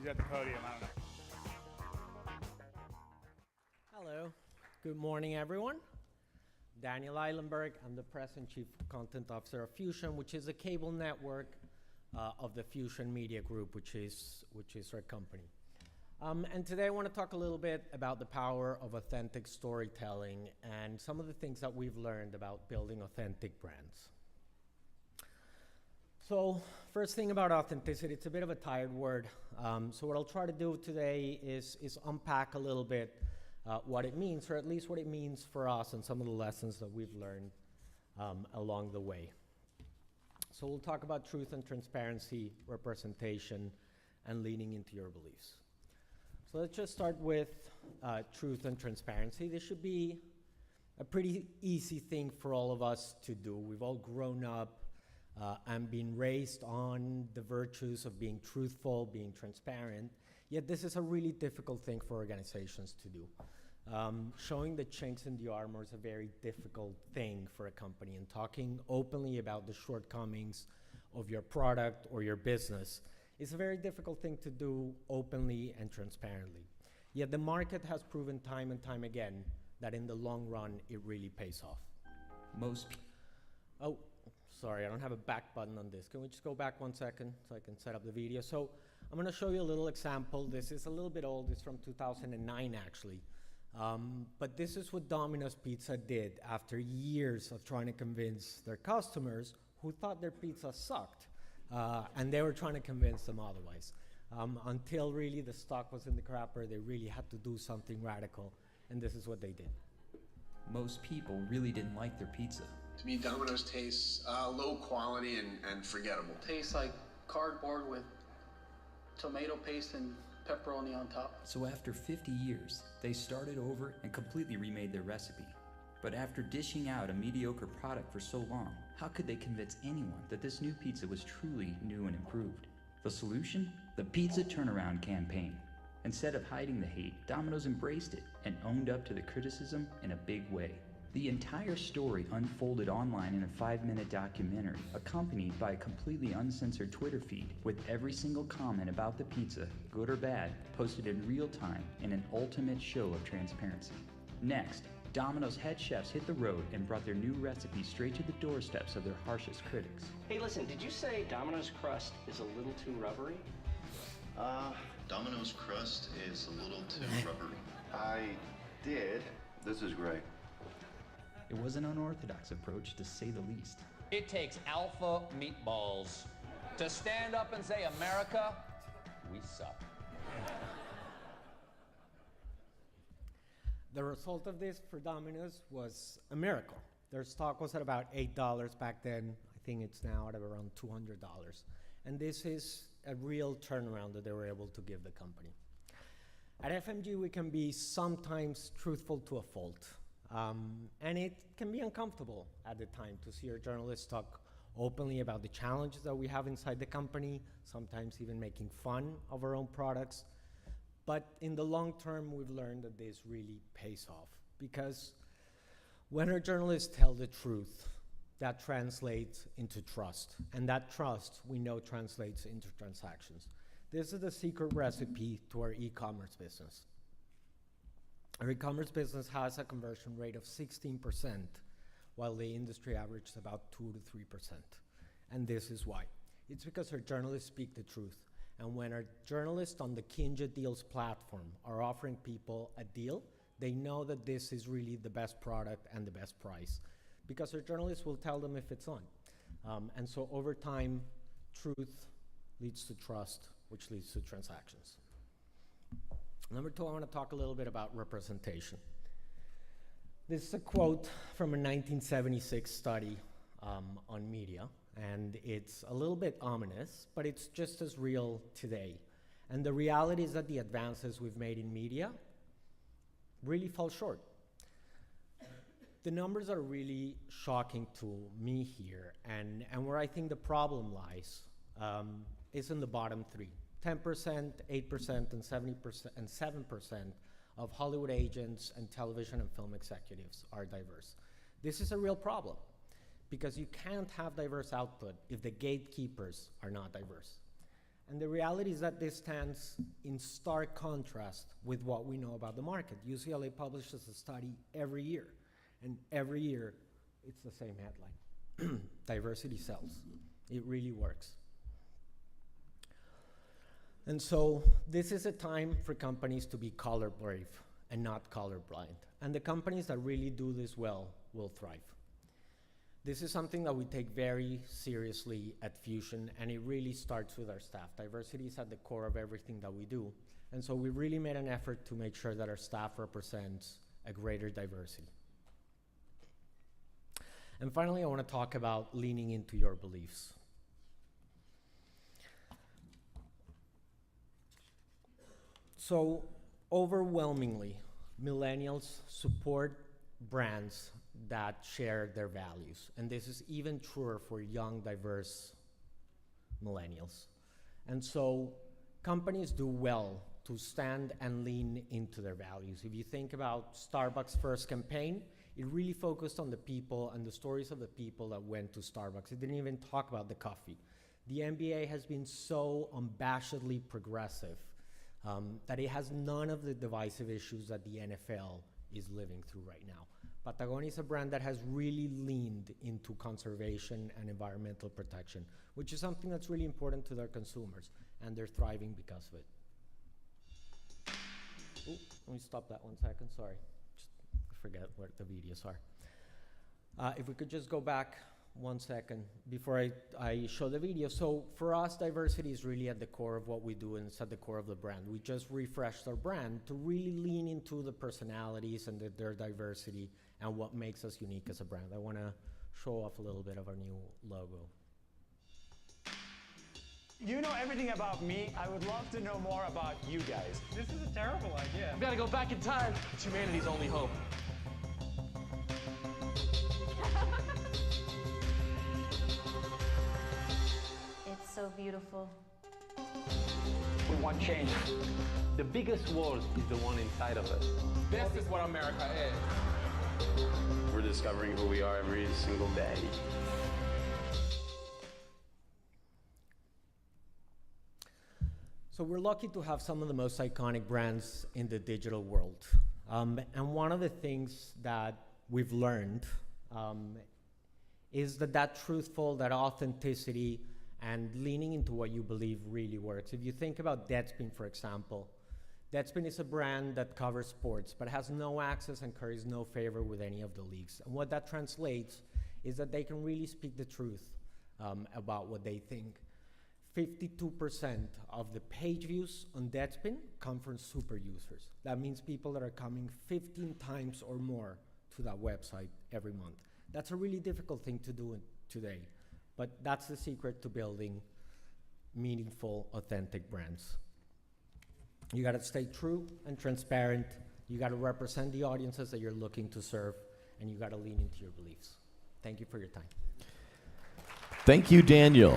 He's at the podium, I don't know. Hello, good morning everyone. Daniel Eilemberg, I'm the President Chief Content Officer of Fusion, which is a cable network of the Fusion Media Group, which is our company. And today I want to talk a little bit about the power of authentic storytelling and some of the things that we've learned about building authentic brands. So first thing about authenticity, it's a bit of a tired word. So what I'll try to do today is unpack a little bit what it means, or at least what it means for us and some of the lessons that we've learned along the way. So we'll talk about truth and transparency, representation, and leaning into your beliefs. So let's just start with truth and transparency. This should be a pretty easy thing for all of us to do. We've all grown up and been raised on the virtues of being truthful, being transparent, yet this is a really difficult thing for organizations to do. Showing the chinks in the armor is a very difficult thing for a company, and talking openly about the shortcomings of your product or your business is a very difficult thing to do openly and transparently. Yet the market has proven time and time again that in the long run, it really pays off. Oh, sorry, I don't have a back button on this. Can we just go back 1 second so I can set up the video? So I'm gonna show you a little example. This is a little bit old, it's from 2009 actually. But this is what Dominos Pizza did after years of trying to convince their customers who thought their pizza sucked. And they were trying to convince them otherwise. Until really the stock was in the crapper, they really had to do something radical, and this is what they did. Most people really didn't like their pizza. To me, Domino's tastes low quality and forgettable. Tastes like cardboard with tomato paste and pepperoni on top. So after 50 years, they started over and completely remade their recipe. But after dishing out a mediocre product for so long, how could they convince anyone that this new pizza was truly new and improved? The solution? The Pizza Turnaround campaign. Instead of hiding the hate, Domino's embraced it and owned up to the criticism in a big way. The entire story unfolded online in a 5-minute documentary, accompanied by a completely uncensored Twitter feed with every single comment about the pizza, good or bad, posted in real time in an ultimate show of transparency. Next, Domino's head chefs hit the road and brought their new recipe straight to the doorsteps of their harshest critics. Hey, listen, did you say Domino's crust is a little too rubbery? Domino's crust is a little too rubbery. I did. This is great. It was an unorthodox approach, to say the least. It takes alpha meatballs to stand up and say, America, we suck. The result of this for Domino's was a miracle. Their stock was at about $8 back then. I think it's now at around $200. And this is a real turnaround that they were able to give the company. At FMG, we can be sometimes truthful to a fault. And it can be uncomfortable at the time to see our journalists talk openly about the challenges that we have inside the company, sometimes even making fun of our own products. But in the long term, we've learned that this really pays off, because when our journalists tell the truth, that translates into trust. And that trust, we know, translates into transactions. This is the secret recipe to our e-commerce business. Our e-commerce business has a conversion rate of 16%, while the industry average is about 2 to 3%. And this is why. It's because our journalists speak the truth. And when our journalists on the Kinja Deals platform are offering people a deal, they know that this is really the best product and the best price, because our journalists will tell them if it's on. And so over time, truth leads to trust, which leads to transactions. Number 2, I want to talk a little bit about representation. This is a quote from a 1976 study on media, and it's a little bit ominous, but it's just as real today. And the reality is that the advances we've made in media really fall short. The numbers are really shocking to me here, and where I think the problem lies is in the bottom 3. 10%, 8%, and 70% and 7% of Hollywood agents and television and film executives are diverse. This is a real problem, because you can't have diverse output if the gatekeepers are not diverse. And the reality is that this stands in stark contrast with what we know about the market. UCLA publishes a study every year, and every year it's the same headline. Diversity sells. It really works. And so this is a time for companies to be color brave and not colorblind. And the companies that really do this well will thrive. This is something that we take very seriously at Fusion, and it really starts with our staff. Diversity is at the core of everything that we do. And so we really made an effort to make sure that our staff represents a greater diversity. And finally, I want to talk about leaning into your beliefs. So overwhelmingly, millennials support brands that share their values. And this is even truer for young, diverse millennials. And so companies do well to stand and lean into their values. If you think about Starbucks' first campaign, it really focused on the people and the stories of the people that went to Starbucks. It didn't even talk about the coffee. The NBA has been so unabashedly progressive that it has none of the divisive issues that the NFL is living through right now. Patagonia is a brand that has really leaned into conservation and environmental protection, which is something that's really important to their consumers, and they're thriving because of it. Ooh, let me stop that 1 second, sorry. Just forget where the videos are. If we could just go back 1 second before I show the video. So for us, diversity is really at the core of what we do, and it's at the core of the brand. We just refreshed our brand to really lean into the personalities and their diversity and what makes us unique as a brand. I want to show off a little bit of our new logo. You know everything about me. I would love to know more about you guys. This is a terrible idea. We gotta go back in time. It's humanity's only hope. It's so beautiful. We want change. The biggest world is the one inside of us. This is what America is. We're discovering who we are every single day. So we're lucky to have some of the most iconic brands in the digital world. And one of the things that we've learned is that truthful, that authenticity, and leaning into what you believe really works. If you think about Deadspin, for example, Deadspin is a brand that covers sports, but has no access and carries no favor with any of the leagues. And what that translates is that they can really speak the truth about what they think. 52% of the page views on Deadspin come from super users. That means people that are coming 15 times or more to that website every month. That's a really difficult thing to do today, but that's the secret to building meaningful, authentic brands. You gotta stay true and transparent. You gotta represent the audiences that you're looking to serve, and you gotta lean into your beliefs. Thank you for your time. Thank you, Daniel.